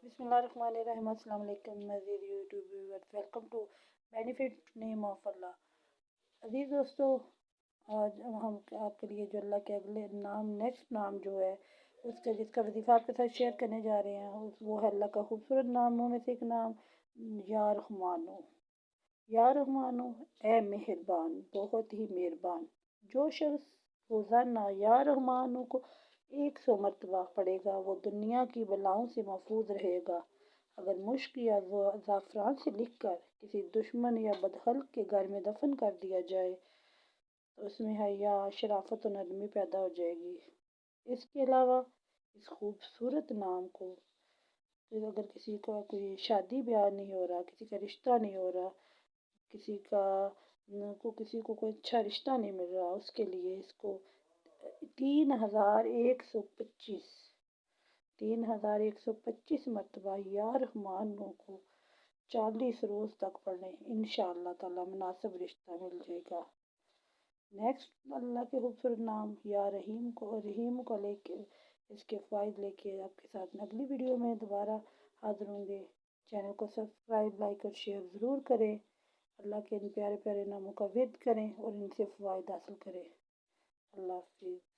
बिस्मिल्लाहिर्रहमानिर्रहीम। अस्सलाम वालेकुम मज़ीद YouTube viewers, welcome to benefit name of Allah. अजीज़ दोस्तों, आज हम आपके लिए जो अल्लाह के अगले नाम नेक्स्ट नाम जो है उसका जिसका वजीफ़ा आपके साथ शेयर करने जा रहे हैं वो है अल्लाह का खूबसूरत नामों में से एक नाम या रहमानो। या रहमानो, ए मेहरबान, बहुत ही मेहरबान। जो शख्स रोज़ाना या रहमानो को 100 मरतबा पड़ेगा वो दुनिया की बलाओं से महफूज रहेगा। अगर मुश्क या ज़ाफ़रान से लिख कर किसी दुश्मन या बदखल्क के घर में दफन कर दिया जाए तो उसमें हया, शराफत और नरमी पैदा हो जाएगी। इसके अलावा इस खूबसूरत नाम को अगर किसी का कोई शादी ब्याह नहीं हो रहा, किसी का रिश्ता नहीं हो रहा, किसी को कोई अच्छा रिश्ता नहीं मिल रहा, उसके लिए इसको 3125 मरतबा या रहमान को 40 रोज़ तक पढ़ें। इंशाअल्लाह ताला मुनासिब रिश्ता मिल जाएगा। नेक्स्ट अल्लाह के खूबसूरत नाम या रहीम को लेके इसके फ़ायदे लेके आपके साथ अगली वीडियो में दोबारा हाज़िर होंगे। चैनल को सब्सक्राइब, लाइक और शेयर ज़रूर करें। अल्लाह के इन प्यारे प्यारे नामों का विर्द करें और इनसे फ़वाइद हासिल करें। अल्लाह हाफ़िज़।